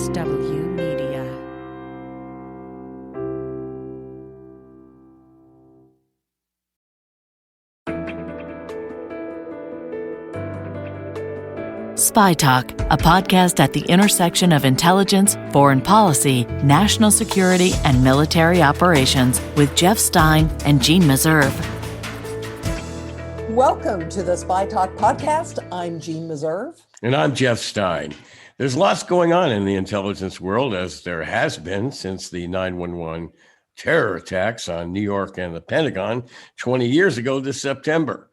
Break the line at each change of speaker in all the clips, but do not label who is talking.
HW Media. SpyTalk, a podcast at the intersection of intelligence, foreign policy, national security, and military operations with Jeff Stein and Jeanne Meserve.
Welcome to the SpyTalk podcast. I'm Jeanne Meserve.
And I'm Jeff Stein. There's lots going on in the intelligence world, as there has been since the 9/11 terror attacks on New York and the Pentagon 20 years ago this September.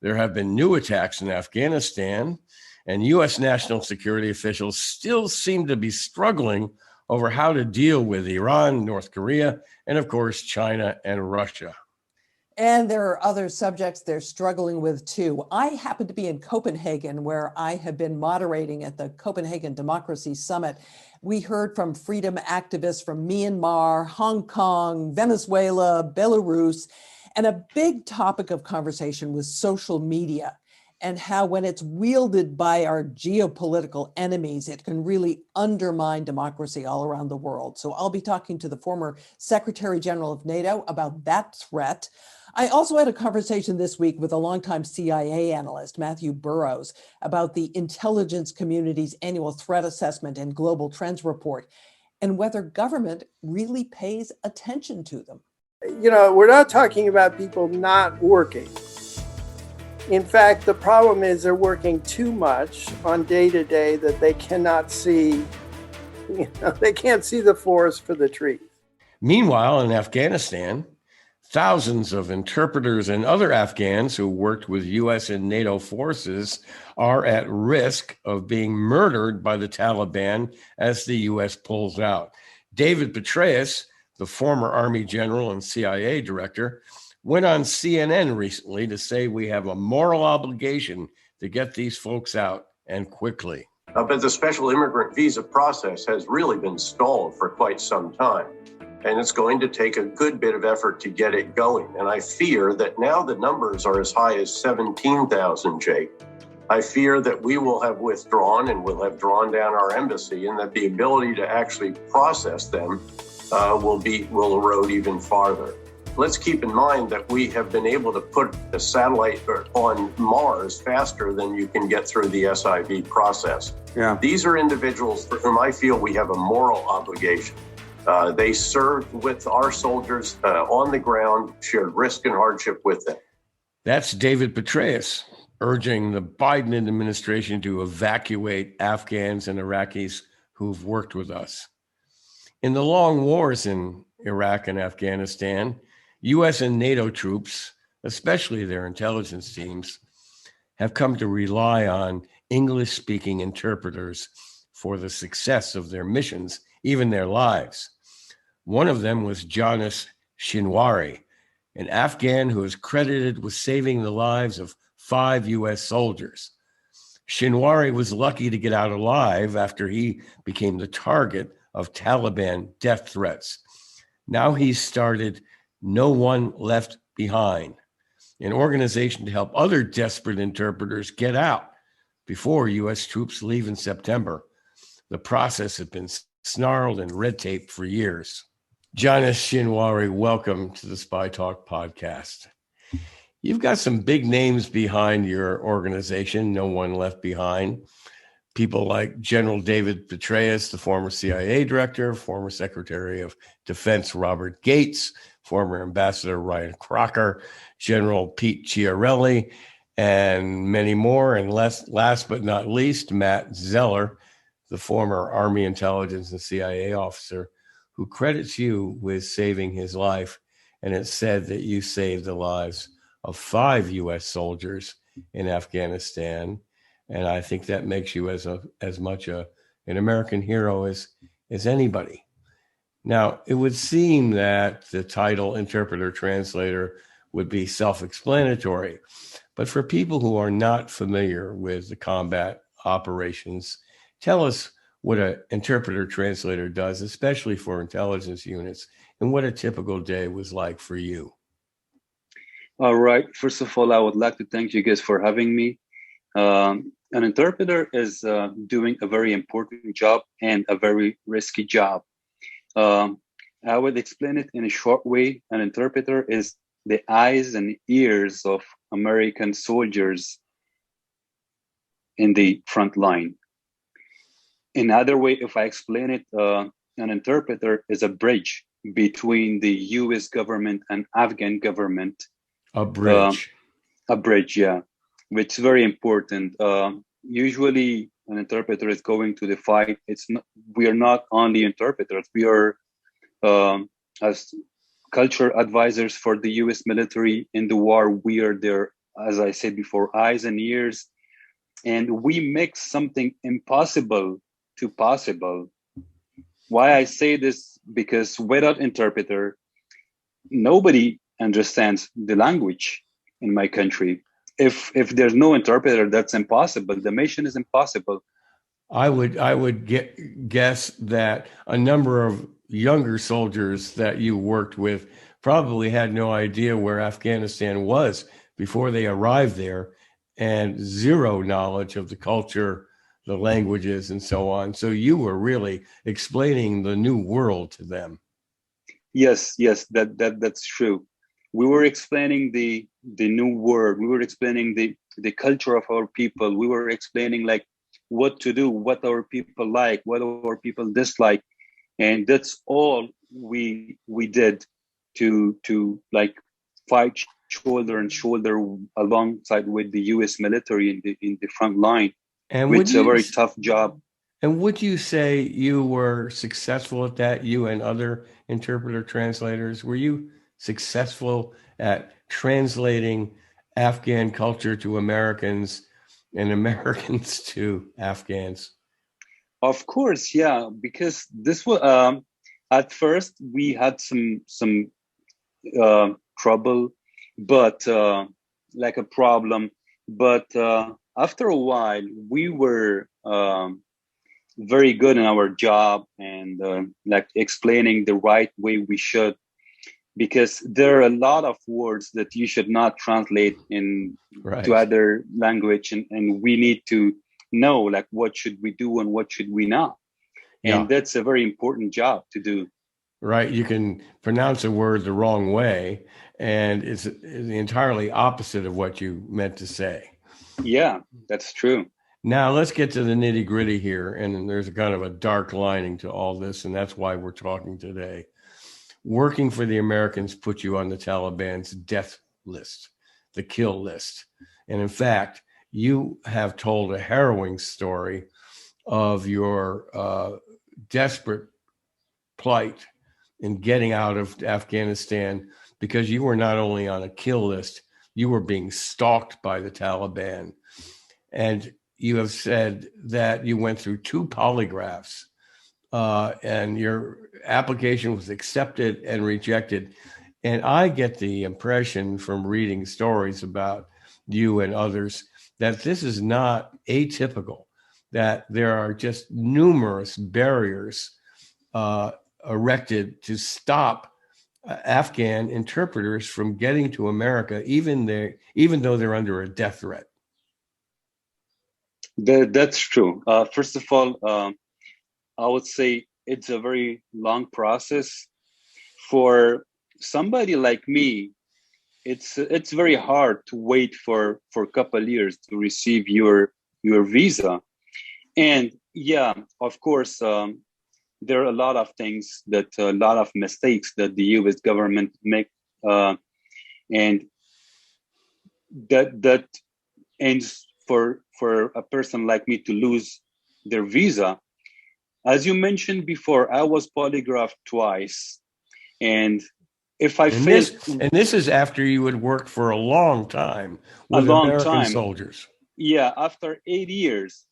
There have been new attacks in Afghanistan, and U.S. national security officials still seem to be struggling over how to deal with Iran, North Korea, and of course, China and Russia.
And there are other subjects they're struggling with too. I happen to be in Copenhagen, where I have been moderating at the Copenhagen Democracy Summit. We heard from freedom activists from Myanmar, Hong Kong, Venezuela, Belarus, and a big topic of conversation was social media and how when it's wielded by our geopolitical enemies, it can really undermine democracy all around the world. So I'll be talking to the former Secretary General of NATO about that threat. I also had a conversation this week with a longtime CIA analyst, Mathew Burrows, about the intelligence community's annual threat assessment and global trends report, and whether government really pays attention to them.
You know, we're not talking about people not working. In fact, the problem is they're working too much on day-to-day that they cannot see, they can't see the forest for the trees.
Meanwhile, in Afghanistan, thousands of interpreters and other Afghans who worked with U.S. and NATO forces are at risk of being murdered by the Taliban as the U.S. pulls out. David Petraeus, the former Army general and CIA director, went on CNN recently to say we have a moral obligation to get these folks out, and quickly.
But the special immigrant visa process has really been stalled for quite some time. And it's going to take a good bit of effort to get it going. And I fear that now the numbers are as high as 17,000, Jake. I fear that we will have withdrawn and will have drawn down our embassy, and that the ability to actually process them will erode even farther. Let's keep in mind that we have been able to put a satellite on Mars faster than you can get through the SIV process. Yeah. These are individuals for whom I feel we have a moral obligation. They served with our soldiers on the ground, shared risk and hardship with them.
That's David Petraeus urging the Biden administration to evacuate Afghans and Iraqis who've worked with us. In the long wars in Iraq and Afghanistan, U.S. and NATO troops, especially their intelligence teams, have come to rely on English-speaking interpreters for the success of their missions, even their lives. One of them was Janis Shinwari, an Afghan who is credited with saving the lives of 5 U.S. soldiers. Shinwari was lucky to get out alive after he became the target of Taliban death threats. Now he's started No One Left Behind, an organization to help other desperate interpreters get out before U.S. troops leave in September. The process has been snarled and red taped for years. Janis Shinwari, welcome to the SpyTalk podcast. You've got some big names behind your organization, No One Left Behind. People like General David Petraeus, the former CIA director, former Secretary of Defense Robert Gates, former Ambassador Ryan Crocker, General Pete Chiarelli, and many more. And last but not least, Matt Zeller, the former Army intelligence and CIA officer, who credits you with saving his life. And it's said that you saved the lives of 5 U.S. soldiers in Afghanistan. And I think that makes you as much an American hero as anybody. Now, it would seem that the title interpreter translator would be self-explanatory, but for people who are not familiar with the combat operations, tell us what an interpreter translator does, especially for intelligence units, and what a typical day was like for you.
All right. First of all, I would like to thank you guys for having me. an interpreter is doing a very important job and a very risky job. I would explain it in a short way. An interpreter is the eyes and ears of American soldiers in the front line. Another way, if I explain it, an interpreter is a bridge between the US government and Afghan government.
A bridge.
A bridge, yeah, which is very important. Usually an interpreter is going to the fight. We are not only interpreters, we are as culture advisors for the US military in the war. We are their, as I said before, eyes and ears. And we make something impossible to possible. Why I say this? Because without interpreter, nobody understands the language in my country. If there's no interpreter, that's impossible. The mission is impossible.
I would guess that a number of younger soldiers that you worked with probably had no idea where Afghanistan was before they arrived there, and zero knowledge of the culture, the languages, and so on. So you were really explaining the new world to them.
Yes, that's true. We were explaining the new world. We were explaining the culture of our people. We were explaining like what to do, what our people like, what our people dislike. And that's all we did to like fight shoulder and shoulder alongside with the US military in the front line.
And
it's a very tough job.
And would you say you were successful at that, you and other interpreter translators? Were you successful at translating Afghan culture to Americans and Americans to Afghans?
Of course, yeah, because this was at first we had some trouble, but like a problem. But after a while, we were very good in our job and like explaining the right way we should, because there are a lot of words that you should not translate to other language, and we need to know like what should we do and what should we not. And that's a very important job to do.
Right. You can pronounce a word the wrong way, and it's the entirely opposite of what you meant to say.
Yeah, that's true.
Now let's get to the nitty gritty here. And there's a kind of a dark lining to all this, and that's why we're talking today. Working for the Americans put you on the Taliban's death list, the kill list. And in fact, you have told a harrowing story of your desperate plight in getting out of Afghanistan, because you were not only on a kill list, you were being stalked by the Taliban. And you have said that you went through 2 polygraphs and your application was accepted and rejected. And I get the impression from reading stories about you and others that this is not atypical, that there are just numerous barriers erected to stop Afghan interpreters from getting to America, even though they're under a death threat.
That's true. First of all, I would say it's a very long process. For somebody like me, it's very hard to wait for a couple of years to receive your visa. And yeah, of course, there are a lot of things a lot of mistakes that the US government make, and that ends for a person like me to lose their visa. As you mentioned before, I was polygraphed twice, and if I failed,
this is after you had worked for a long time with American soldiers.
Yeah, after 8 years,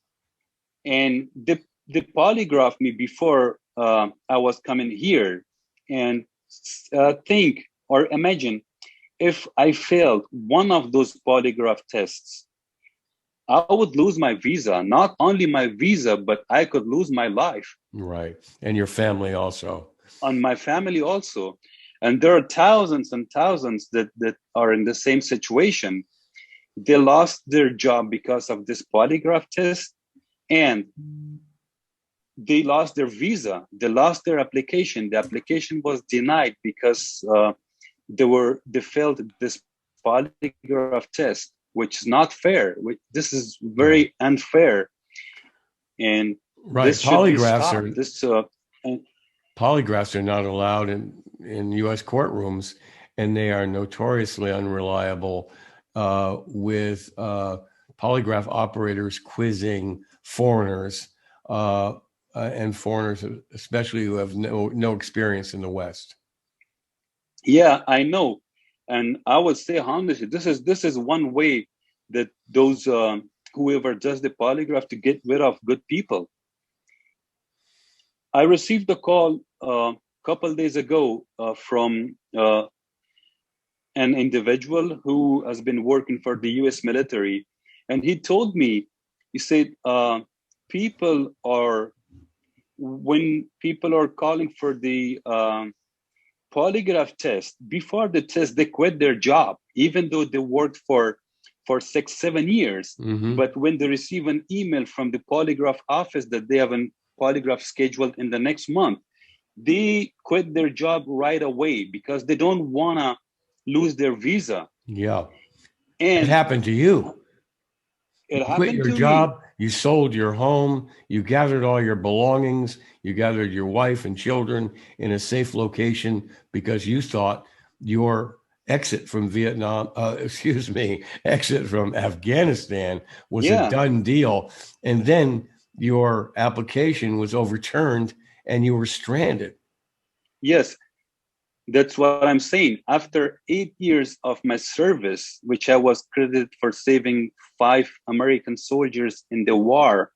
and they polygraphed me before I was coming here. And think or imagine if I failed one of those polygraph tests, I would lose my visa. Not only my visa, but I could lose my life.
Right. And your family also.
And my family also. And there are thousands and thousands that are in the same situation. They lost their job because of this polygraph test, and they lost their visa. They lost their application. The application was denied because they failed this polygraph test, which is not fair. This is very unfair, and
Right.
this should be stopped.
Polygraphs are not allowed in U.S. courtrooms, and they are notoriously unreliable with polygraph operators quizzing foreigners and foreigners, especially who have no experience in the West.
Yeah, I know, and I would say honestly, this is one way that those whoever does the polygraph to get rid of good people. I received a call a couple days ago from an individual who has been working for the U.S. military, and he told me, he said, when people are calling for the polygraph test, before the test, they quit their job, even though they worked for 6-7 years.
Mm-hmm.
But when they receive an email from the polygraph office that they have a polygraph scheduled in the next month, they quit their job right away because they don't want to lose their visa.
Yeah.
And
it happened to you.
You
quit your job, you sold your home, you gathered all your belongings, you gathered your wife and children in a safe location because you thought your exit from exit from Afghanistan was a done deal. And then your application was overturned and you were stranded.
Yes, that's what I'm saying. After 8 years of my service, which I was credited for saving 5 American soldiers in the war,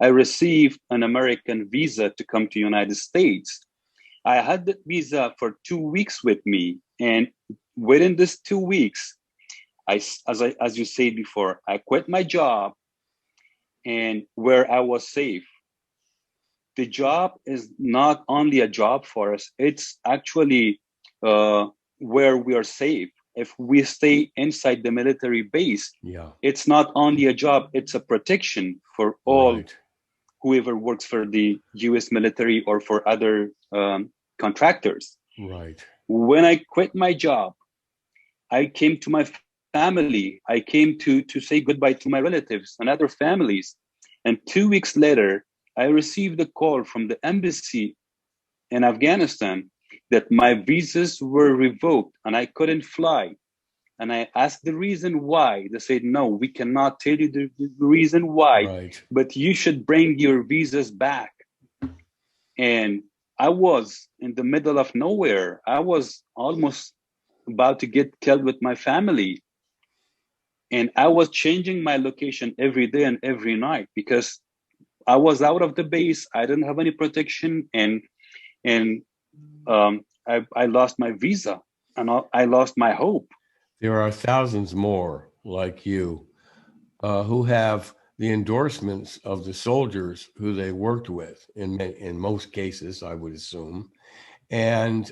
I received an American visa to come to United States. I had that visa for 2 weeks with me. And within this 2 weeks, as you said before, I quit my job and where I was safe. The job is not only a job for us, it's actually where we are safe. If we stay inside the military base, it's not only a job, it's a protection for all whoever works for the US military or for other contractors.
Right.
When I quit my job, I came to my family. I came to say goodbye to my relatives and other families. And 2 weeks later, I received a call from the embassy in Afghanistan that my visas were revoked and I couldn't fly. And I asked the reason why. They said, no, we cannot tell you the reason why, but you should bring your visas back. And I was in the middle of nowhere. I was almost about to get killed with my family. And I was changing my location every day and every night because I was out of the base. I didn't have any protection, and I lost my visa and I lost my hope.
There are thousands more like you who have the endorsements of the soldiers who they worked with in most cases, I would assume, and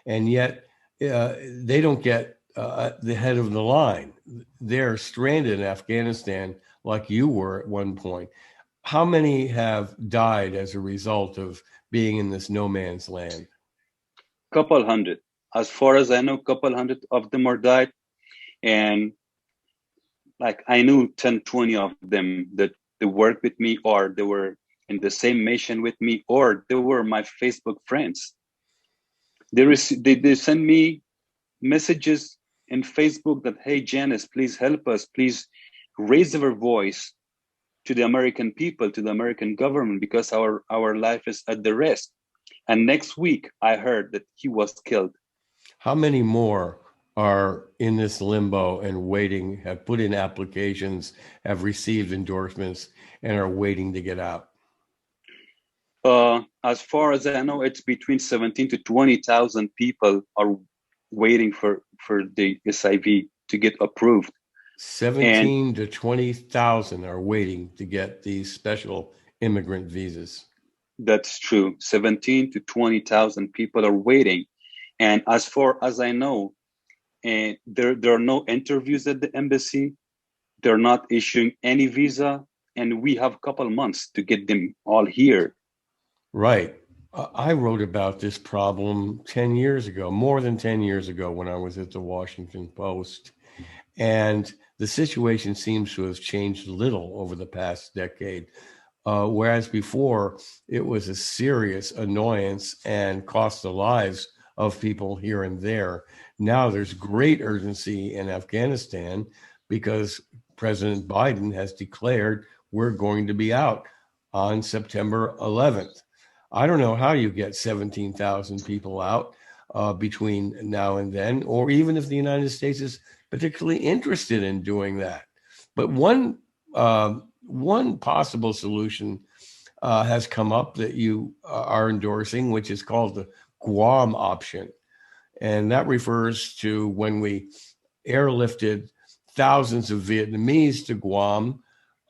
yet they don't get the head of the line. They're stranded in Afghanistan like you were at one point. How many have died as a result of being in this no man's land?
Couple hundred. As far as I know, couple hundred of them are died. And like I knew 10, 20 of them that they worked with me, or they were in the same mission with me, or they were my Facebook friends. They send me messages in Facebook that, hey, Janis, please help us. Please raise our voice to the American people, to the American government, because our life is at the risk. And next week, I heard that he was killed.
How many more are in this limbo and waiting, have put in applications, have received endorsements, and are waiting to get out?
As far as I know, it's between 17 to 20,000 people are waiting for the SIV to get approved.
17 to 20,000 are waiting to get these special immigrant visas.
That's true. 17 to 20,000 people are waiting. And as far as I know, and there are no interviews at the embassy. They're not issuing any visa, and we have a couple months to get them all here.
Right. I wrote about this problem 10 years ago, more than 10 years ago, when I was at the Washington Post. And the situation seems to have changed little over the past decade. Whereas before, it was a serious annoyance and cost the lives of people here and there. Now there's great urgency in Afghanistan because President Biden has declared we're going to be out on September 11th. I don't know how you get 17,000 people out between now and then, or even if the United States is particularly interested in doing that. But one possible solution has come up that you are endorsing, which is called the Guam option. And that refers to when we airlifted thousands of Vietnamese to Guam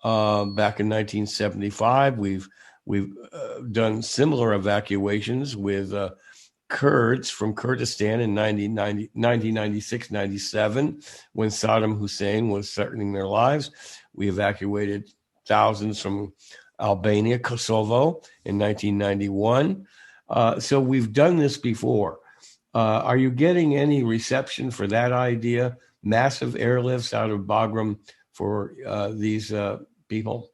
back in 1975. We've done similar evacuations with Kurds from Kurdistan in 1996, 97, when Saddam Hussein was threatening their lives. We evacuated thousands from Albania, Kosovo in 1991. So we've done this before. Are you getting any reception for that idea? Massive airlifts out of Bagram for these people?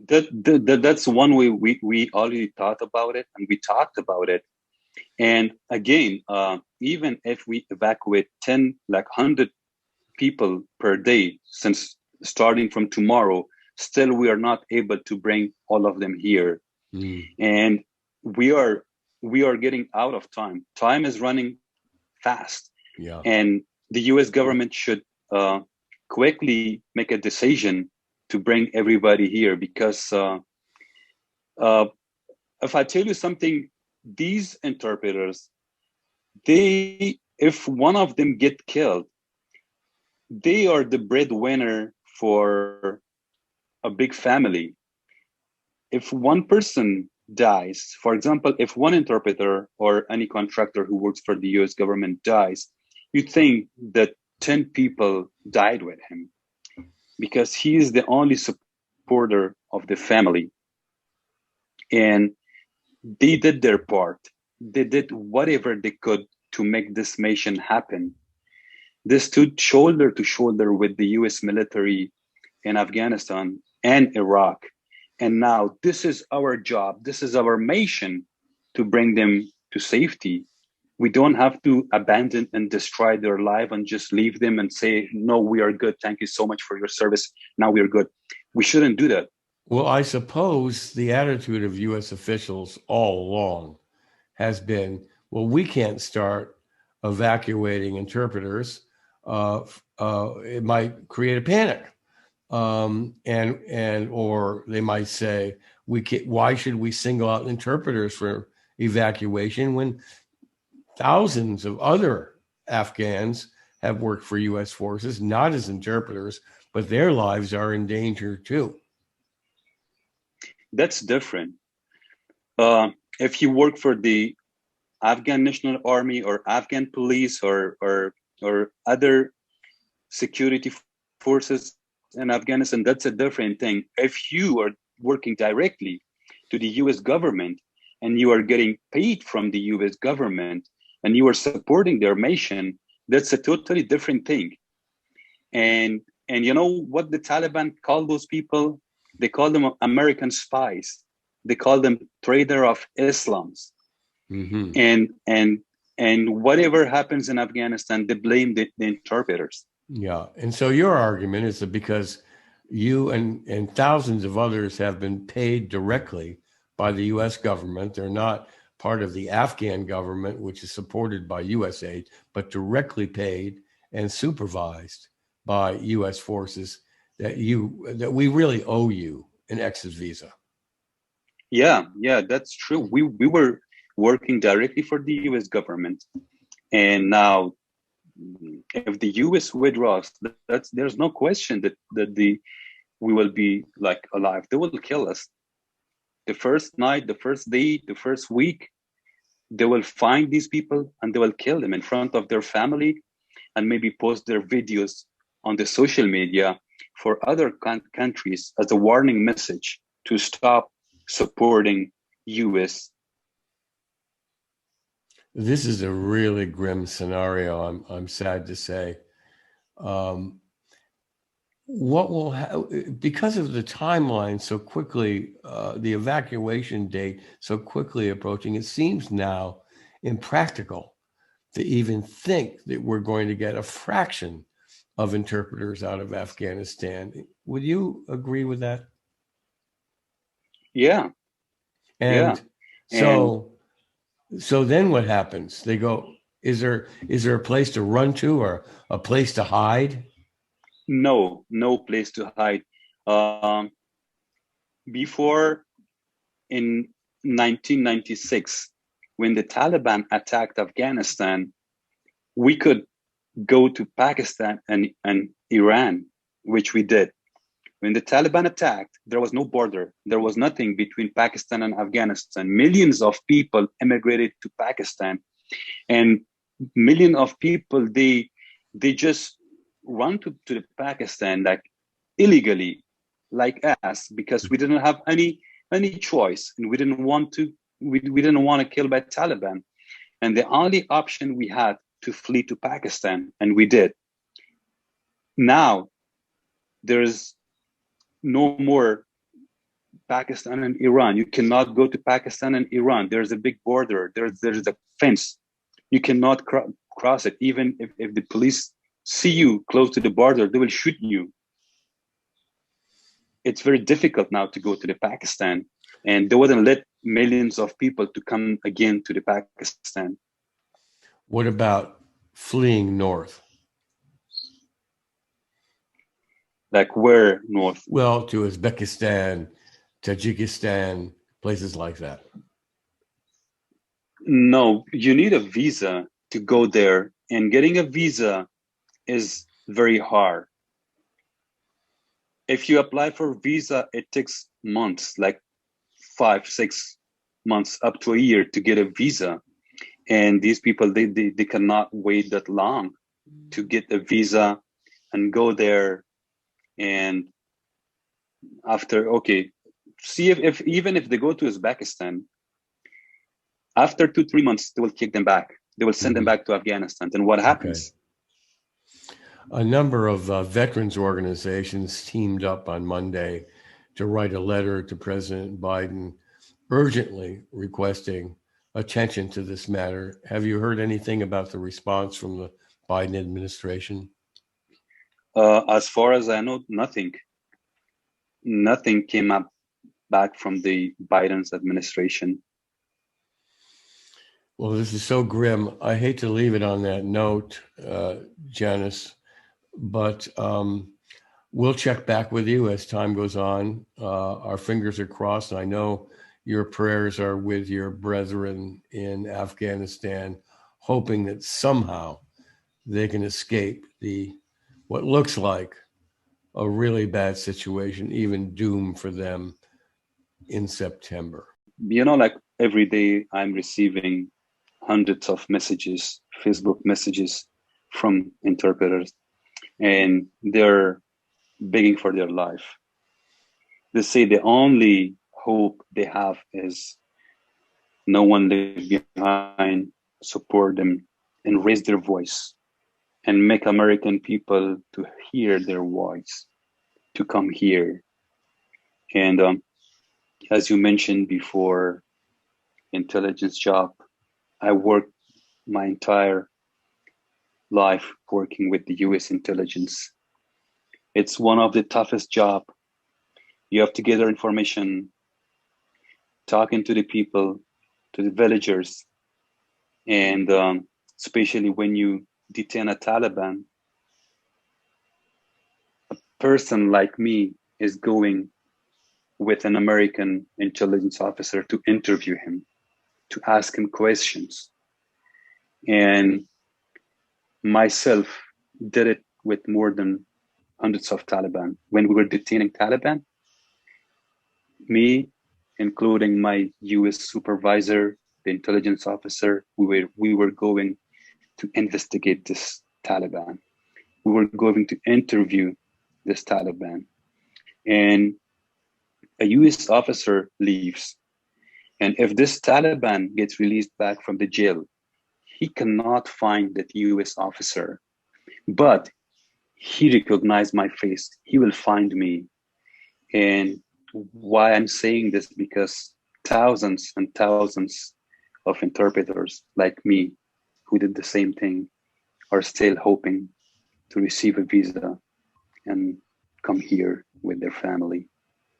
That's one way we already thought about it, and we talked about it. And again, even if we evacuate 100 people per day, since starting from tomorrow, still we are not able to bring all of them here. And we are getting out of time. Time is running fast.
Yeah.
And the US government should quickly make a decision to bring everybody here, because if I tell you something, these interpreters, if one of them get killed, they are the breadwinner for a big family. If one person dies, for example, if one interpreter or any contractor who works for the US government dies, you think that 10 people died with him, because he is the only supporter of the family. And they did their part. They did whatever they could to make this mission happen. They stood shoulder to shoulder with the US military in Afghanistan and Iraq. And now this is our job. This is our mission to bring them to safety. We don't have to abandon and destroy their life and just leave them and say, no, we are good. Thank you so much for your service. Now we are good. We shouldn't do that.
Well, I suppose the attitude of U.S. officials all along has been, well, we can't start evacuating interpreters. It might create a panic. Or they might say, why should we single out interpreters for evacuation when thousands of other Afghans have worked for U.S. forces, not as interpreters, but their lives are in danger too?
That's different. If you work for the Afghan National Army or Afghan police or other security forces in Afghanistan, that's a different thing. If you are working directly to the US government and you are getting paid from the US government and you are supporting their mission, that's a totally different thing. And you know what the Taliban call those people? They call them American spies. They call them traitor of Islams. Mm-hmm. And whatever happens in Afghanistan, they blame the interpreters.
Yeah. And so your argument is that because you and thousands of others have been paid directly by the U.S. government, they're not part of the Afghan government, which is supported by U.S. aid, but directly paid and supervised by U.S. forces, that we really owe you an exit visa.
Yeah, that's true. We were working directly for the U.S. government, and now if the U.S. withdraws, there's no question that we will be like alive. They will kill us. The first night, the first day, the first week, they will find these people and they will kill them in front of their family and maybe post their videos on the social media for other countries as a warning message to stop supporting US.
This is a really grim scenario, I'm sad to say. What will because of the timeline so quickly, the evacuation date so quickly approaching, it seems now impractical to even think that we're going to get a fraction of interpreters out of Afghanistan. Would you agree with that?
Yeah.
And so then what happens? They go, is there a place to run to or a place to hide?
No place to hide. Before, in 1996, when the Taliban attacked Afghanistan, we could go to Pakistan and Iran, which we did. When the Taliban attacked, there was no border. There was nothing between Pakistan and Afghanistan. Millions of people immigrated to Pakistan, and millions of people, they just run to the Pakistan like illegally, like us, because we didn't have any choice, and we didn't want to kill by Taliban. And the only option we had to flee to Pakistan, and we did. Now there's no more Pakistan and Iran. You cannot go to Pakistan and Iran. There's a big border. There's a fence. You cannot cross it. Even if the police see you close to the border, they will shoot you. It's very difficult now to go to the Pakistan, and they wouldn't let millions of people to come again to the Pakistan.
What about fleeing north?
Like where north?
Well, to Uzbekistan, Tajikistan, places like that.
No, you need a visa to go there, and getting a visa is very hard. If you apply for a visa, it takes months, like 5-6 months, up to a year to get a visa. And these people, they cannot wait that long to get a visa and go there. And after, see if even if they go to Uzbekistan, after 2-3 months, they will kick them back. They will send them back to Afghanistan. Then what happens?
A number of veterans organizations teamed up on Monday to write a letter to President Biden urgently requesting attention to this matter. Have you heard anything about the response from the Biden administration?
As far as I know, nothing. Nothing came up back from the Biden's administration.
Well, this is so grim. I hate to leave it on that note, Janis, but we'll check back with you as time goes on. Our fingers are crossed. I know your prayers are with your brethren in Afghanistan, hoping that somehow they can escape what looks like a really bad situation, even doom for them in September.
Like every day I'm receiving hundreds of messages, Facebook messages from interpreters, and they're begging for their life. They say the only hope they have is no one left behind, support them, and raise their voice, and make American people to hear their voice, to come here. And as you mentioned before, intelligence job, I worked my entire life working with the US intelligence. It's one of the toughest jobs. You have to gather information, talking to the people, to the villagers, and especially when you detain a Taliban, a person like me is going with an American intelligence officer to interview him, to ask him questions. And myself did it with more than hundreds of Taliban. When we were detaining Taliban, me, including my US supervisor the intelligence officer. We were going to investigate this Taliban. We were going to interview this Taliban. And a US officer leaves. And if this Taliban gets released back from the jail, he cannot find that US officer, but he recognized my face. He will find me. And why I'm saying this, because thousands and thousands of interpreters like me who did the same thing are still hoping to receive a visa and come here with their family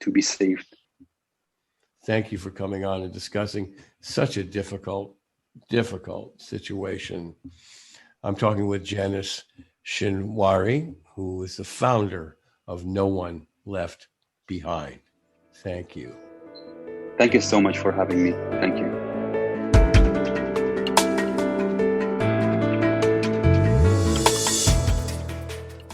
to be saved.
Thank you for coming on and discussing such a difficult situation. I'm talking with Janis Shinwari, who is the founder of No One Left Behind. Thank you.
Thank you so much for having me. Thank you.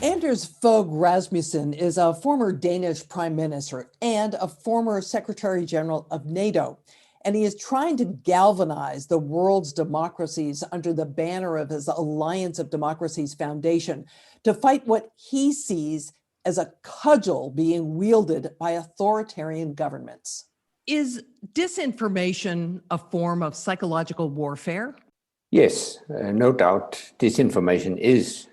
Anders Fogh Rasmussen is a former Danish prime minister and a former secretary general of NATO. And he is trying to galvanize the world's democracies under the banner of his Alliance of Democracies Foundation to fight what he sees as a cudgel being wielded by authoritarian governments.
Is disinformation a form of psychological warfare?
Yes, no doubt. Disinformation is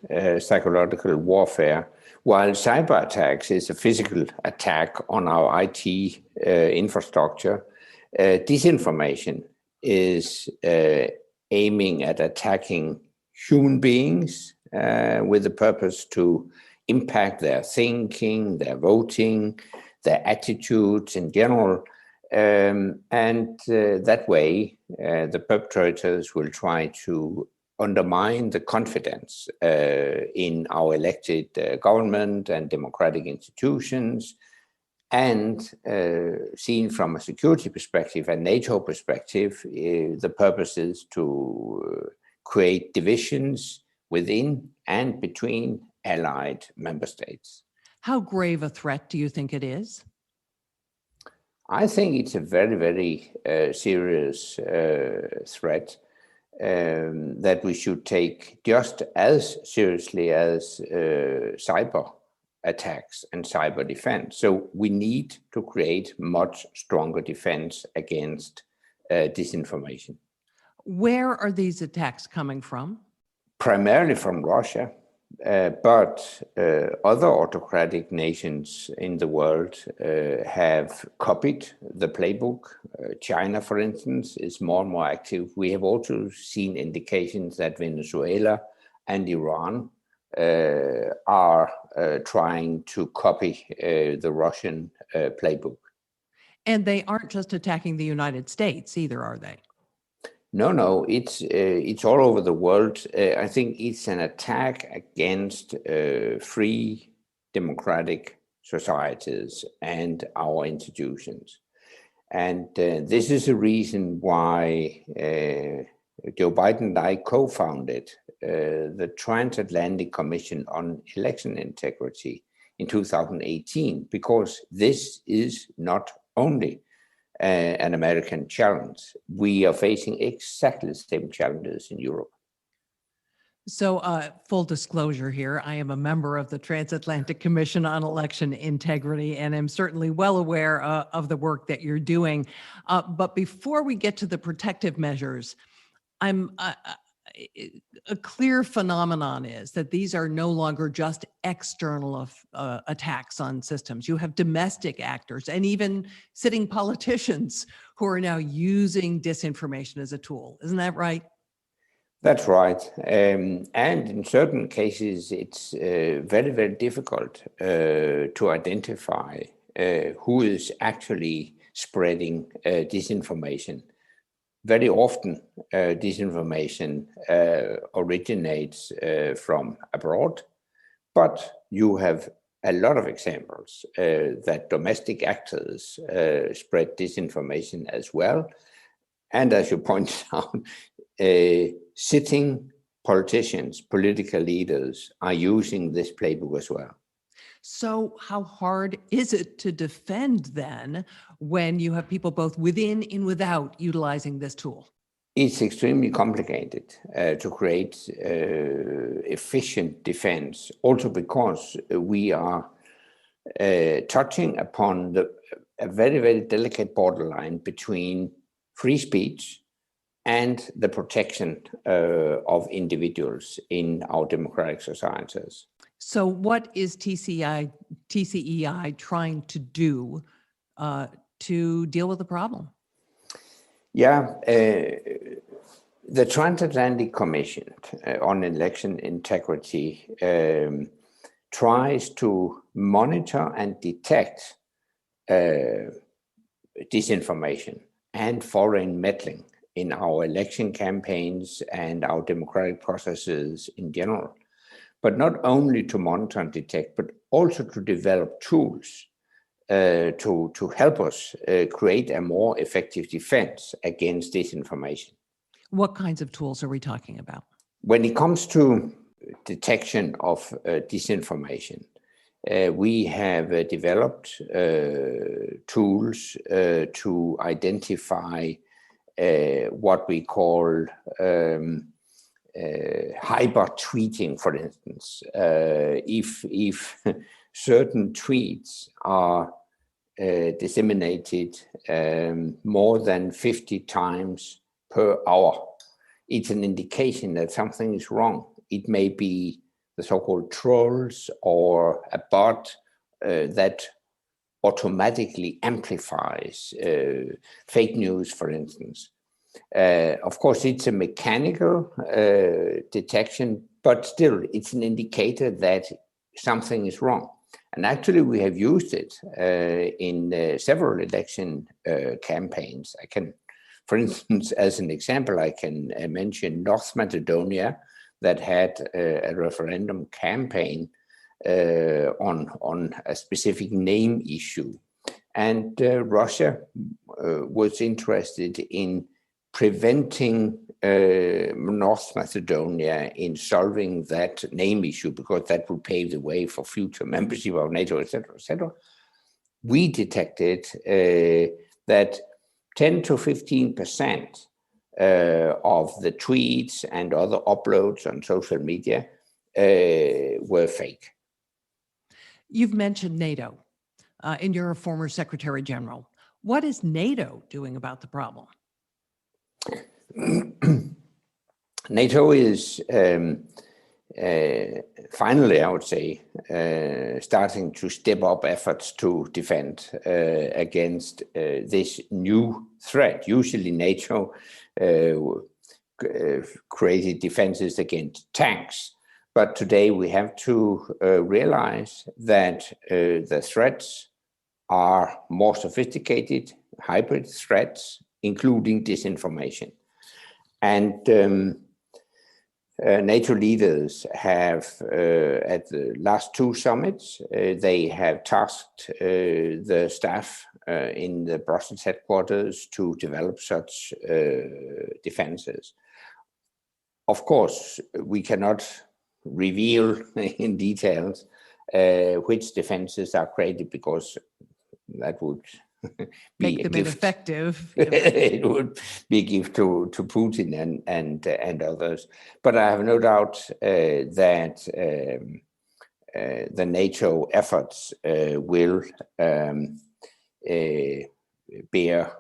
psychological warfare, while cyber attacks is a physical attack on our IT infrastructure. Disinformation is aiming at attacking human beings with the purpose to impact their thinking, their voting, their attitudes in general. That way, the perpetrators will try to undermine the confidence in our elected government and democratic institutions. And seen from a security perspective and NATO perspective, the purpose is to create divisions within and between allied member states.
How grave a threat do you think it is?
I think it's a very, very serious threat that we should take just as seriously as cyber attacks and cyber defense. So we need to create much stronger defense against disinformation.
Where are these attacks coming from?
Primarily from Russia, but other autocratic nations in the world have copied the playbook. China, for instance, is more and more active. We have also seen indications that Venezuela and Iran are trying to copy the Russian playbook.
And they aren't just attacking the United States either, are they?
No, it's all over the world. I think it's an attack against free democratic societies and our institutions. And this is a reason why Joe Biden and I co-founded the Transatlantic Commission on Election Integrity in 2018, because this is not only an American challenge. We are facing exactly the same challenges in Europe.
So full disclosure here, I am a member of the Transatlantic Commission on Election Integrity, and I'm certainly well aware of the work that you're doing. But before we get to the protective measures, a clear phenomenon is that these are no longer just external attacks on systems. You have domestic actors and even sitting politicians who are now using disinformation as a tool. Isn't that right?
That's right. And in certain cases, it's very, very difficult to identify who is actually spreading disinformation. Very often, disinformation originates from abroad, but you have a lot of examples that domestic actors spread disinformation as well. And as you pointed out, sitting politicians, political leaders are using this playbook as well.
So how hard is it to defend then when you have people both within and without utilizing this tool?
It's extremely complicated to create efficient defense, also because we are touching upon a very, very delicate borderline between free speech and the protection of individuals in our democratic societies.
So what is TCEI trying to do to deal with the problem?
Yeah, the Transatlantic Commission on Election Integrity tries to monitor and detect disinformation and foreign meddling in our election campaigns and our democratic processes in general. But not only to monitor and detect, but also to develop tools to help us create a more effective defense against disinformation.
What kinds of tools are we talking about?
When it comes to detection of disinformation, we have developed tools to identify what we call hyper tweeting, for instance. If certain tweets are disseminated more than 50 times per hour, it's an indication that something is wrong. It may be the so-called trolls or a bot that automatically amplifies fake news, for instance. Of course, it's a mechanical detection, but still, it's an indicator that something is wrong. And actually, we have used it in several election campaigns. I can, for instance, as an example, I can mention North Macedonia that had a referendum campaign on a specific name issue. And Russia was interested in preventing North Macedonia in solving that name issue, because that would pave the way for future membership of NATO, etc., etc. We detected that 10 to 15% of the tweets and other uploads on social media were fake.
You've mentioned NATO, and you're a former Secretary General. What is NATO doing about the problem?
NATO is finally, I would say, starting to step up efforts to defend against this new threat. Usually NATO created defenses against tanks, but today we have to realize that the threats are more sophisticated, hybrid threats, including disinformation. And NATO leaders have, at the last two summits, they have tasked the staff in the Brussels headquarters to develop such defenses. Of course, we cannot reveal in details which defenses are created, because that would be
make them ineffective.
It would be a gift to Putin and others. But I have no doubt that the NATO efforts will bear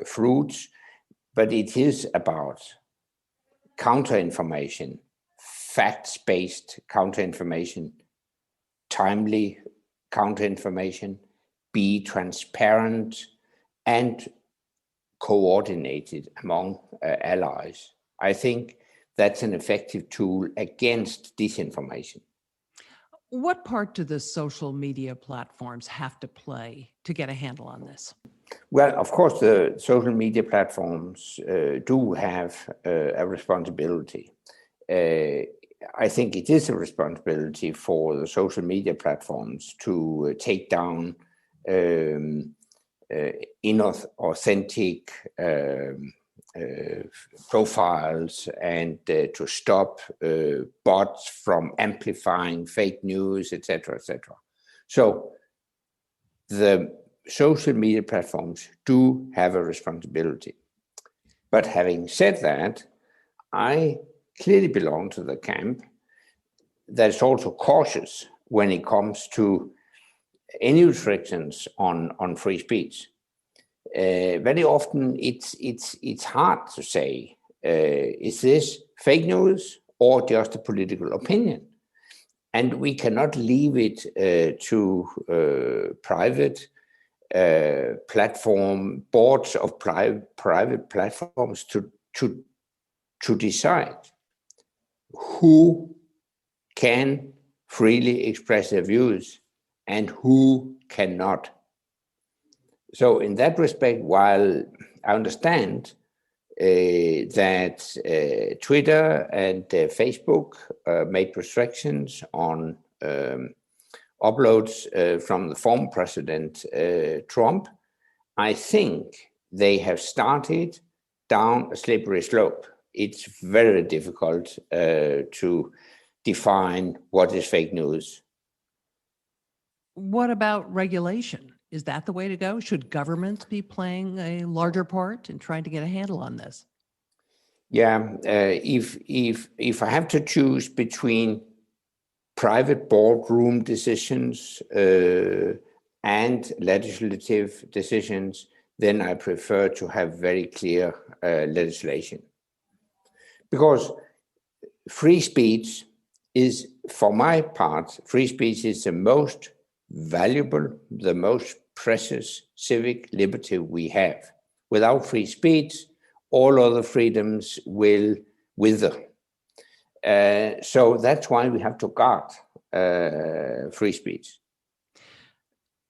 fruits. But it is about counter-information, facts-based counter-information, timely counter-information, be transparent and coordinated among allies. I think that's an effective tool against disinformation.
What part do the social media platforms have to play to get a handle on this?
Well, of course, the social media platforms do have a responsibility. I think it is a responsibility for the social media platforms to take down inauthentic profiles and to stop bots from amplifying fake news, etc., etc. So the social media platforms do have a responsibility. But having said that, I clearly belong to the camp that's also cautious when it comes to any restrictions on free speech. Very often it's hard to say, is this fake news or just a political opinion? And we cannot leave it to private boards of private platforms to decide who can freely express their views and who cannot. So in that respect, while I understand that Twitter and Facebook made restrictions on uploads from the former President Trump, I think they have started down a slippery slope. It's very difficult to define what is fake news.
What about regulation? Is that the way to go? Should governments be playing a larger part in trying to get a handle on this?
Yeah, if I have to choose between private boardroom decisions and legislative decisions, then I prefer to have very clear legislation. Because free speech is, for my part, free speech is the most valuable, the most precious civic liberty we have. Without free speech, all other freedoms will wither. So that's why we have to guard free speech.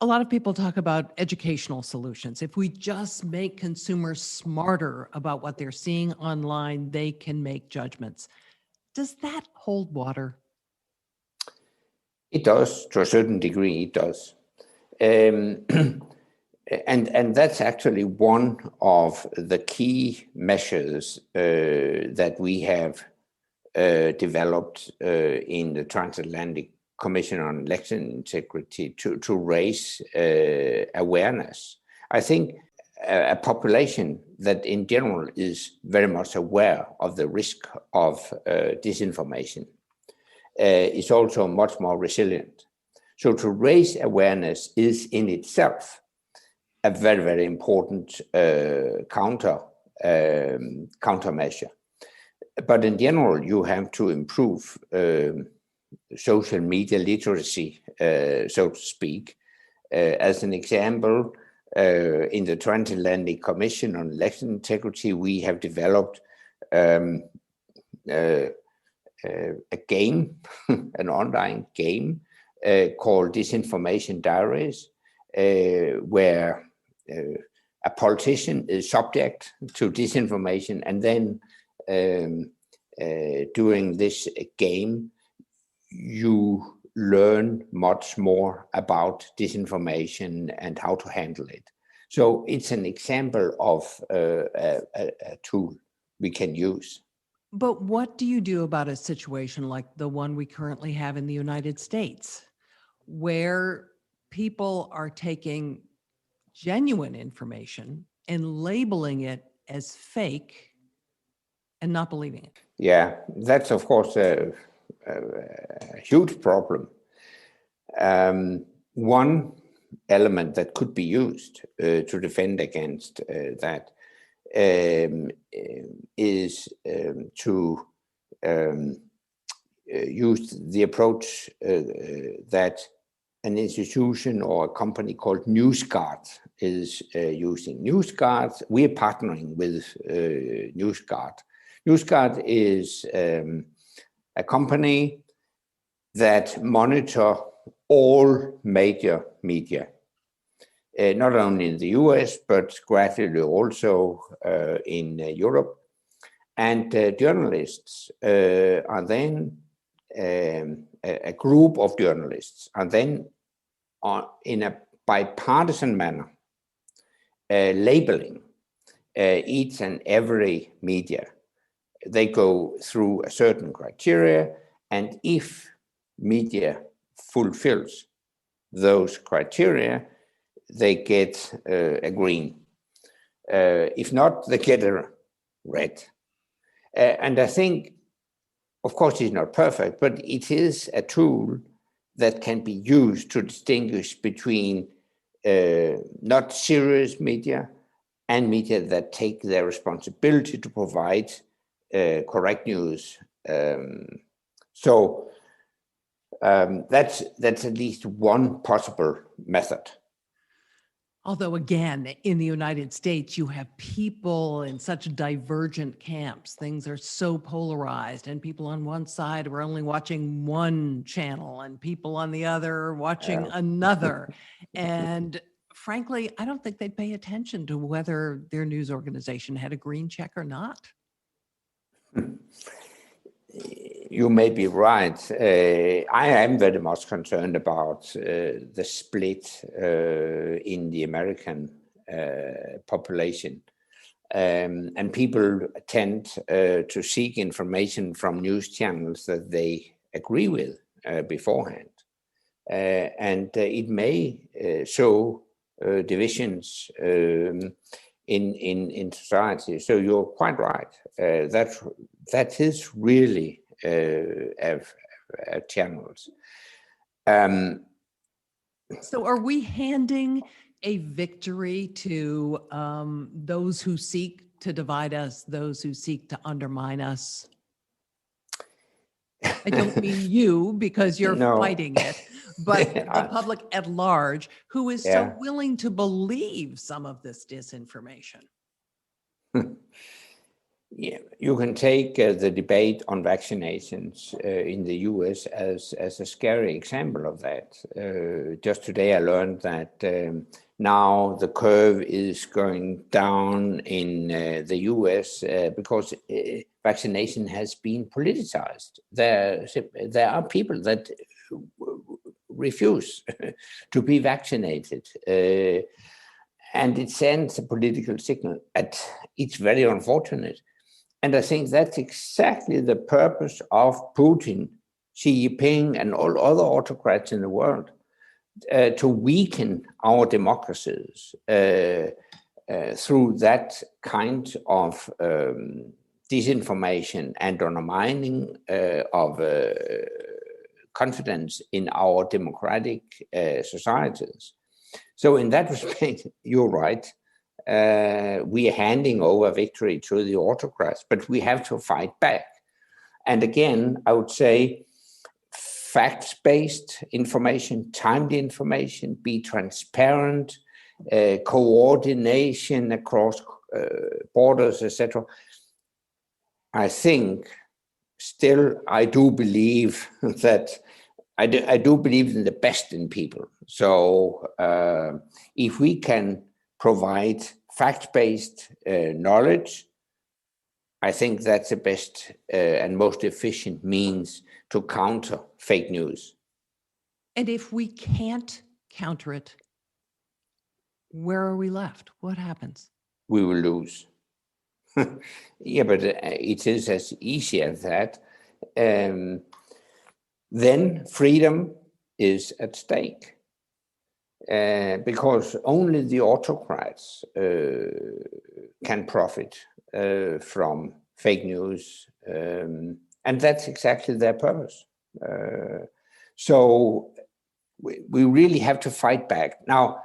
A lot of people talk about educational solutions. If we just make consumers smarter about what they're seeing online, they can make judgments. Does that hold water?
It does, to a certain degree, it does. And that's actually one of the key measures that we have developed in the Transatlantic Commission on Election Integrity to raise awareness. I think a population that in general is very much aware of the risk of disinformation is also much more resilient. So to raise awareness is in itself a very, very important countermeasure. But in general, you have to improve social media literacy, so to speak. As an example, in the Transatlantic Commission on Election Integrity, we have developed a game, an online game called Disinformation Diaries, where a politician is subject to disinformation, and then during this game, you learn much more about disinformation and how to handle it. So it's an example of a tool we can use.
But what do you do about a situation like the one we currently have in the United States, where people are taking genuine information and labeling it as fake and not believing it?
Yeah, that's of course a huge problem. One element that could be used to defend against that is to use the approach that an institution or a company called NewsGuard is using. NewsGuard, we're partnering with NewsGuard. NewsGuard is a company that monitor all major media, not only in the US, but gradually also in Europe. And journalists are then, a group of journalists are then in a bipartisan manner labeling each and every media. They go through a certain criteria, and if media fulfills those criteria, they get a green. If not, they get a read. And I think, of course, it's not perfect, but it is a tool that can be used to distinguish between not serious media and media that take their responsibility to provide correct news. So that's at least one possible method.
Although, again, in the United States, you have people in such divergent camps. Things are so polarized, and people on one side are only watching one channel, and people on the other are watching another. And frankly, I don't think they'd pay attention to whether their news organization had a green check or not.
You may be right. I am very much concerned about the split in the American population. And people tend to seek information from news channels that they agree with beforehand. And it may show divisions in society. So you're quite right. That is really channels.
So are we handing a victory to those who seek to divide us, those who seek to undermine us? I don't mean you, because you're fighting it, but the public at large, who is so willing to believe some of this disinformation.
Yeah, you can take the debate on vaccinations in the US as a scary example of that. Just today I learned that now the curve is going down in the US because vaccination has been politicized. There are people that refuse to be vaccinated. And it sends a political signal. It's very unfortunate. And I think that's exactly the purpose of Putin, Xi Jinping, and all other autocrats in the world, to weaken our democracies through that kind of disinformation and undermining of confidence in our democratic societies. So in that respect, you're right. We are handing over victory to the autocrats, but we have to fight back. And again, I would say facts-based information, timed information, be transparent, coordination across borders, etc. I think still I do believe that I do believe in the best in people. So if we can provide fact-based knowledge, I think that's the best and most efficient means to counter fake news.
And if we can't counter it, where are we left? What happens?
We will lose. Yeah, but it is as easy as that. Then freedom is at stake. Because only the autocrats can profit from fake news, and that's exactly their purpose. So we really have to fight back. Now,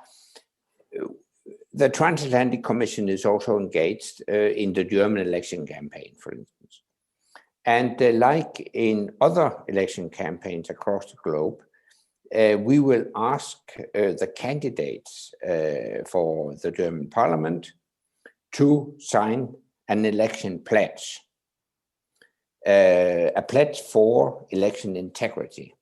the Transatlantic Commission is also engaged in the German election campaign, for instance. And like in other election campaigns across the globe, we will ask the candidates for the German parliament to sign an election pledge, a pledge for election integrity.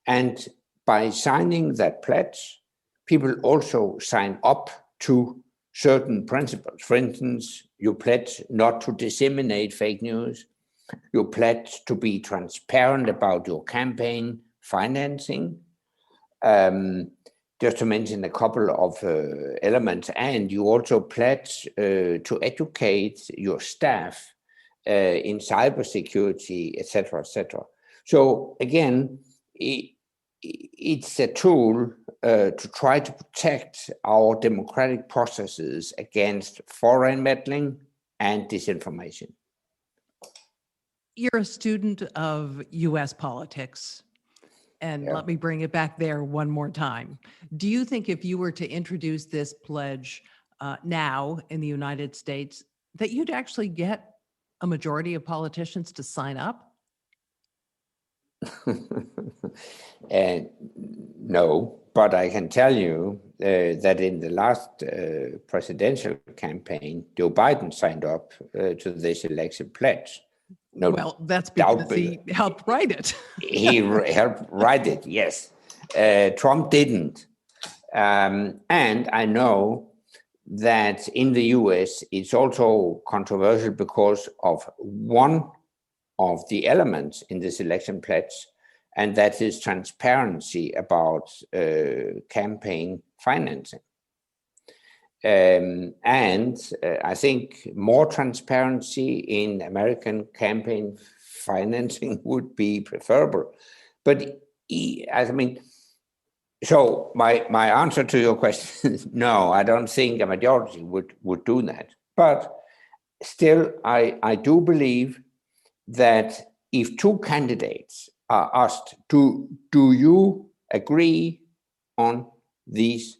And by signing that pledge, people also sign up to certain principles. For instance, you pledge not to disseminate fake news. You pledge to be transparent about your campaign financing. Just to mention a couple of elements, and you also pledge to educate your staff in cybersecurity, etc., etc. So again, it's a tool to try to protect our democratic processes against foreign meddling and disinformation.
You're a student of US politics. And
Yeah.
let me bring it back there one more time. Do you think if you were to introduce this pledge now in the United States, that you'd actually get a majority of politicians to sign up?
No, but I can tell you that in the last presidential campaign, Joe Biden signed up to this election pledge. No,
Well, that's because
doubt-
he helped write it.
he helped write it, yes. Trump didn't. And I know that in the US, it's also controversial because of one of the elements in this election pledge, and that is transparency about campaign financing. I think more transparency in American campaign financing would be preferable. But so my answer to your question is no, I don't think a majority would do that. But still, I do believe that if two candidates are asked, do you agree on these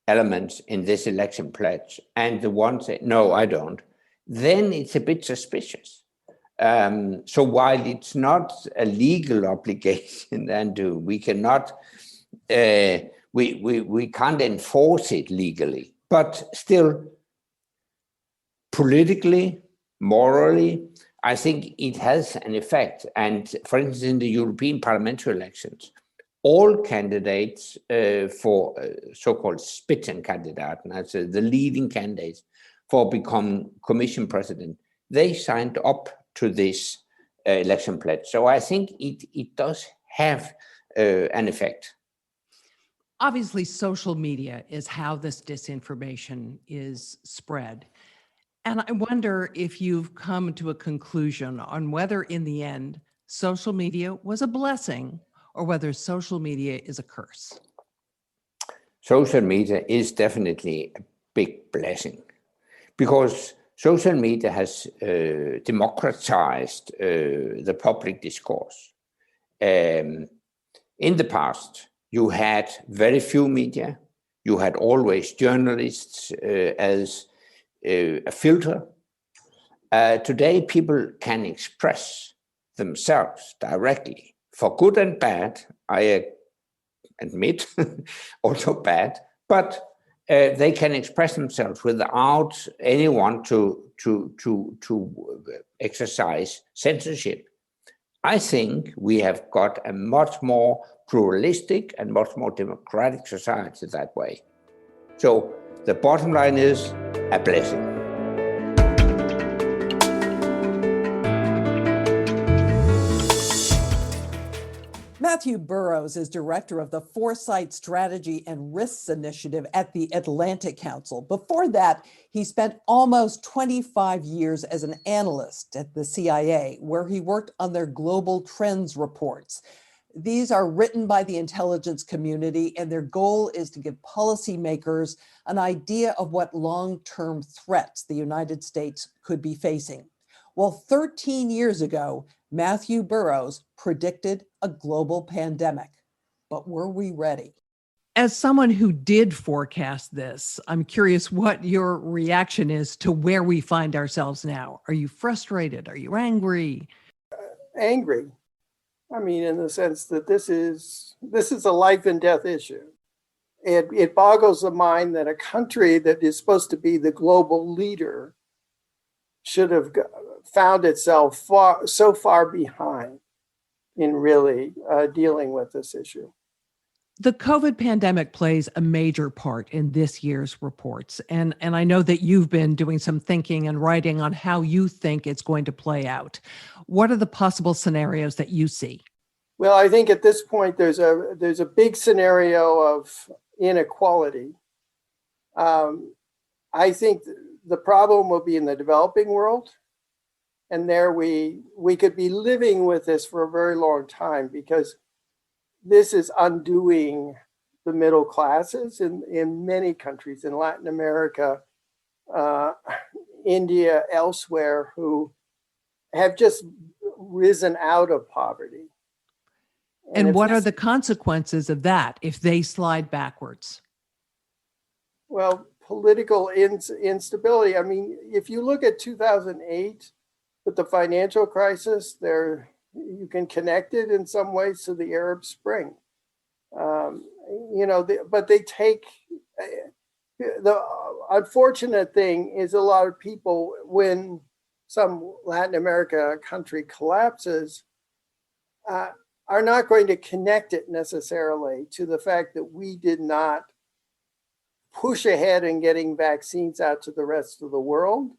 elements in this election pledge, and the one say, no, I don't, then it's a bit suspicious. So while it's not a legal obligation, and we cannot, we can't enforce it legally, but still politically, morally, I think it has an effect. And for instance, in the European parliamentary elections, all candidates for so-called Spitzenkandidaten, that's the leading candidates for become Commission president, they signed up to this election pledge. So I think it does have an effect.
Obviously, social media is how this disinformation is spread. And I wonder if you've come to a conclusion on whether in the end, social media was a blessing or whether social media is a curse.
Social media is definitely a big blessing because social media has democratized the public discourse. In the past, you had very few media. You had always journalists as a filter. Today, people can express themselves directly, for good and bad, I admit, also bad, but they can express themselves without anyone to exercise censorship. I think we have got a much more pluralistic and much more democratic society that way. So the bottom line is a blessing.
Mathew Burrows is director of the Foresight Strategy and Risks Initiative at the Atlantic Council. Before that, he spent almost 25 years as an analyst at the CIA, where he worked on their global trends reports. These are written by the intelligence community, and their goal is to give policymakers an idea of what long-term threats the United States could be facing. Well, 13 years ago, Mathew Burrows predicted a global pandemic. But were we ready?
As someone who did forecast this, I'm curious what your reaction is to where we find ourselves now. Are you frustrated? Are you angry?
Angry. I mean, in the sense that this is a life and death issue. It boggles the mind that a country that is supposed to be the global leader should have found itself so far behind in really dealing with this issue.
The COVID pandemic plays a major part in this year's reports. And I know that you've been doing some thinking and writing on how you think it's going to play out. What are the possible scenarios that you see?
Well, I think at this point, there's a big scenario of inequality. I think the problem will be in the developing world. And there we could be living with this for a very long time because this is undoing the middle classes in many countries in Latin America, India, elsewhere, who have just risen out of poverty.
And what are the consequences of that if they slide backwards?
Well, political instability. I mean, if you look at 2008 with the financial crisis, you can connect it in some ways to the Arab Spring. But they take the unfortunate thing is a lot of people, when some Latin America country collapses, are not going to connect it necessarily to the fact that we did not push ahead in getting vaccines out to the rest of the world,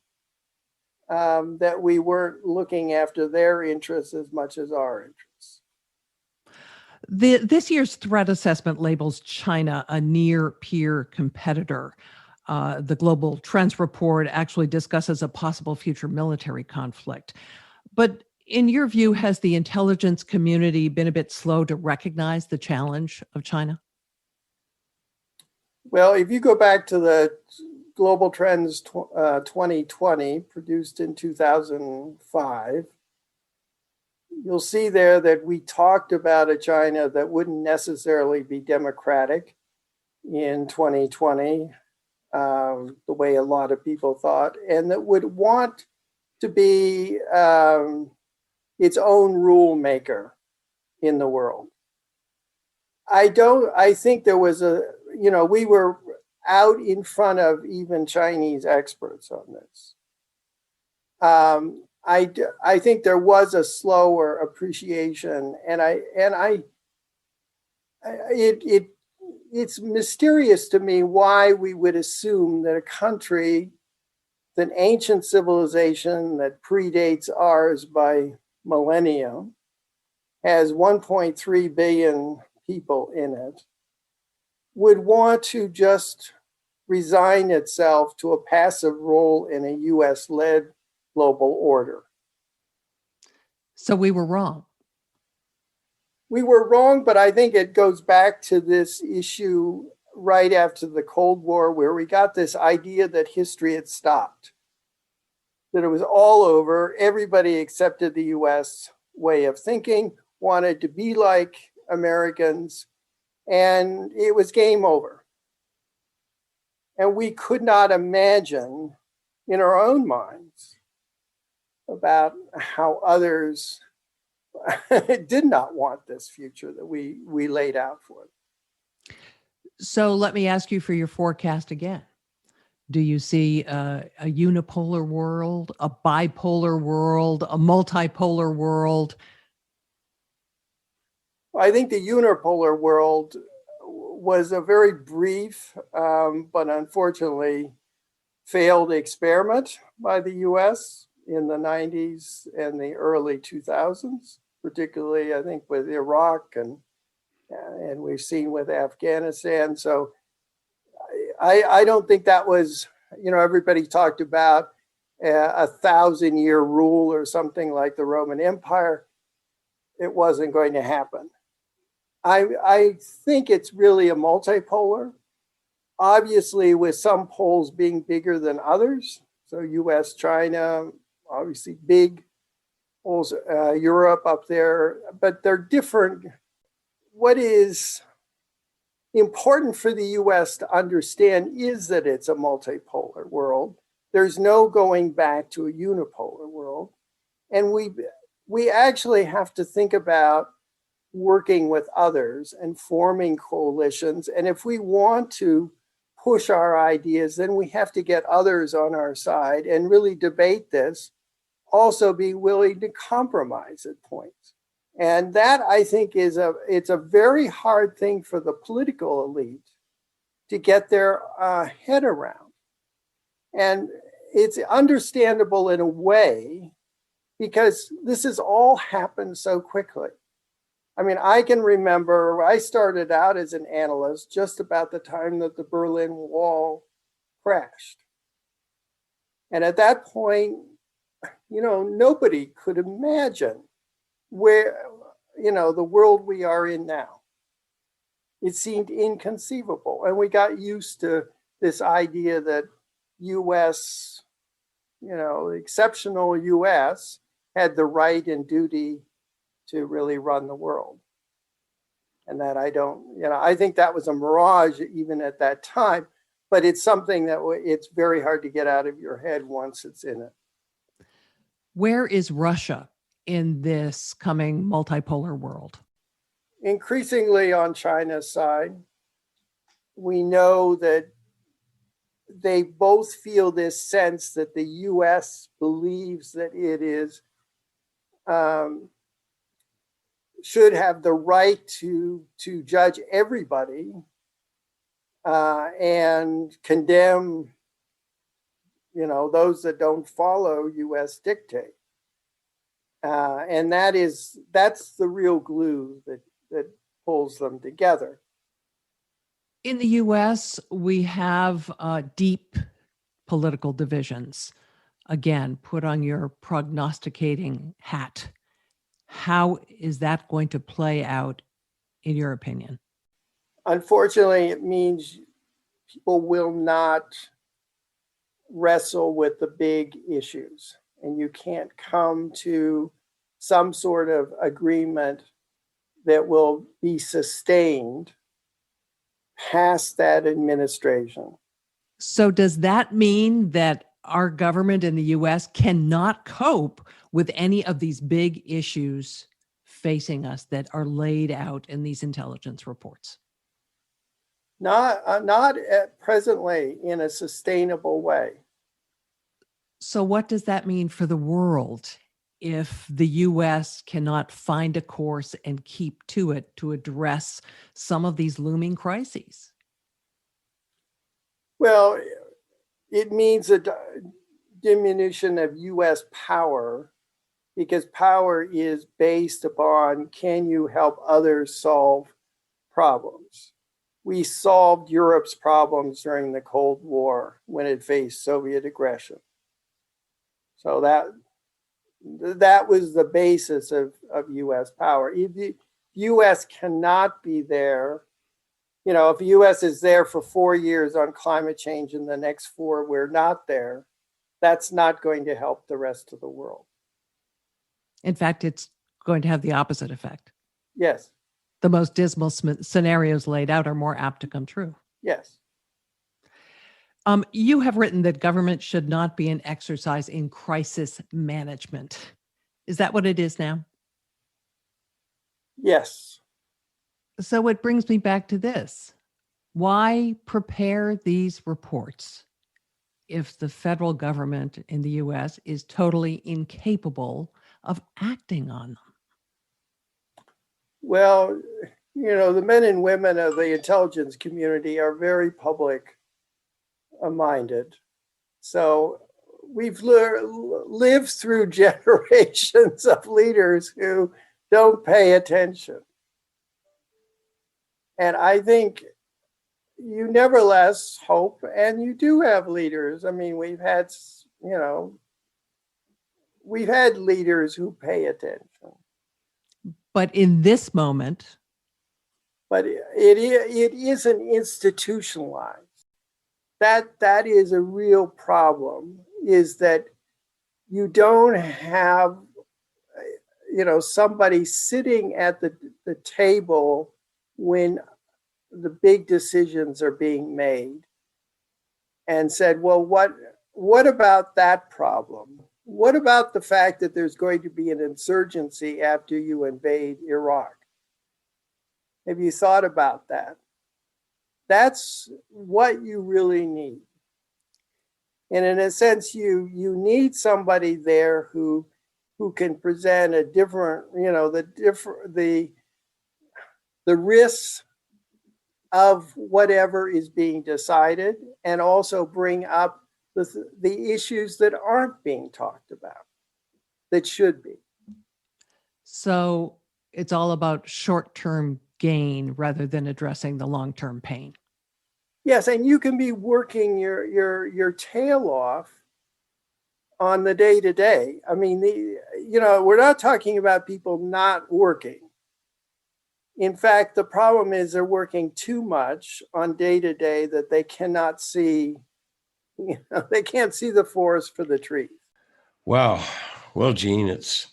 that we weren't looking after their interests as much as our interests.
This year's threat assessment labels China a near-peer competitor. The Global Trends Report actually discusses a possible future military conflict. But in your view, has the intelligence community been a bit slow to recognize the challenge of China?
Well, if you go back to the Global Trends 2020, produced in 2005, you'll see there that we talked about a China that wouldn't necessarily be democratic in 2020, the way a lot of people thought, and that would want to be its own rule maker in the world. I think there was we were out in front of even Chinese experts on this. I think there was a slower appreciation, and it's mysterious to me why we would assume that a country, an ancient civilization that predates ours by millennia, has 1.3 billion people in it, would want to just resign itself to a passive role in a US-led global order.
So we were wrong.
We were wrong, but I think it goes back to this issue right after the Cold War, where we got this idea that history had stopped, that it was all over. Everybody accepted the US way of thinking, wanted to be like Americans, and it was game over. And we could not imagine in our own minds about how others did not want this future that we laid out for them.
So let me ask you for your forecast again. Do you see a unipolar world, a bipolar world, a multipolar world?
I think the unipolar world was a very brief, but unfortunately failed experiment by the US in the 90s and the early 2000s, particularly I think with Iraq and we've seen with Afghanistan. So I don't think that was, everybody talked about a 1,000-year rule or something like the Roman Empire. It wasn't going to happen. I think it's really a multipolar, obviously with some poles being bigger than others. So US, China, obviously big poles, Europe up there, but they're different. What is important for the US to understand is that it's a multipolar world. There's no going back to a unipolar world. And we actually have to think about working with others and forming coalitions. And if we want to push our ideas, then we have to get others on our side and really debate this, also be willing to compromise at points. And that, I think, it's a very hard thing for the political elite to get their head around. And it's understandable in a way, because this has all happened so quickly. I mean, I can remember I started out as an analyst just about the time that the Berlin Wall crashed. And at that point, nobody could imagine where, the world we are in now. It seemed inconceivable. And we got used to this idea that US, exceptional US had the right and duty to really run the world. And that I think that was a mirage even at that time, but it's something that it's very hard to get out of your head once it's in it.
Where is Russia in this coming multipolar world?
Increasingly on China's side. We know that they both feel this sense that the US believes that it is should have the right to judge everybody and condemn, those that don't follow US dictate. And that's the real glue that pulls them together.
In the US, we have deep political divisions. Again, put on your prognosticating hat. How is that going to play out, in your opinion?
Unfortunately, it means people will not wrestle with the big issues, and you can't come to some sort of agreement that will be sustained past that administration.
So does that mean that our government in the US cannot cope with any of these big issues facing us that are laid out in these intelligence reports?
Not presently in a sustainable way.
So what does that mean for the world if the US cannot find a course and keep to it to address some of these looming crises?
Well, it means a diminution of US power, because power is based upon, can you help others solve problems? We solved Europe's problems during the Cold War when it faced Soviet aggression. So that was the basis of US power. If the US cannot be there, if the US is there for 4 years on climate change and the next 4 we're not there, that's not going to help the rest of the world.
In fact, it's going to have the opposite effect.
Yes.
The most dismal scenarios laid out are more apt to come true.
Yes.
You have written that government should not be an exercise in crisis management. Is that what it is now?
Yes.
So it brings me back to this. Why prepare these reports if the federal government in the US is totally incapable of acting on them?
Well, the men and women of the intelligence community are very public minded. So we've lived through generations of leaders who don't pay attention. And I think you nevertheless hope, and you do have leaders. I mean, we've had leaders who pay attention.
But in this moment.
But it isn't institutionalized. That is a real problem, is that you don't have, somebody sitting at the table when the big decisions are being made and said, well, what about that problem? What about the fact that there's going to be an insurgency after you invade Iraq? Have you thought about that? That's what you really need. And in a sense, you need somebody there who can present a different, the risks of whatever is being decided, and also bring up the issues that aren't being talked about, that should be.
So it's all about short-term gain rather than addressing the long-term pain.
Yes, and you can be working your tail off on the day-to-day. I mean, we're not talking about people not working. In fact, the problem is they're working too much on day-to-day that they cannot see They can't see the forest for the trees.
Wow. Well, Jeanne, it's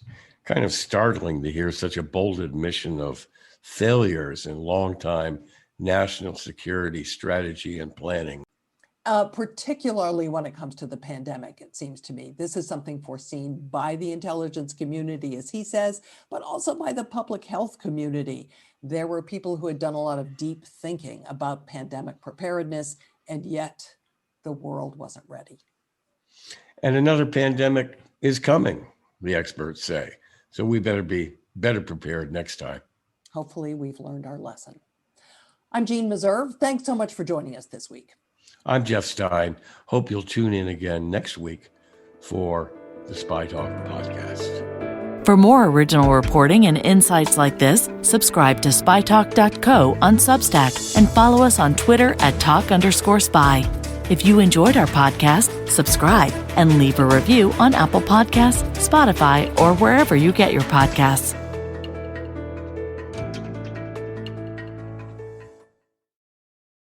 kind of startling to hear such a bold admission of failures in long-time national security strategy and planning.
Particularly when it comes to the pandemic, it seems to me. This is something foreseen by the intelligence community, as he says, but also by the public health community. There were people who had done a lot of deep thinking about pandemic preparedness, and yet the world wasn't ready.
And another pandemic is coming, the experts say. So we better be better prepared next time.
Hopefully we've learned our lesson. I'm Jeanne Meserve. Thanks so much for joining us this week.
I'm Jeff Stein. Hope you'll tune in again next week for the SpyTalk podcast.
For more original reporting and insights like this, subscribe to SpyTalk.co on Substack and follow us on Twitter at @talk_spy. If you enjoyed our podcast, subscribe and leave a review on Apple Podcasts, Spotify, or wherever you get your podcasts.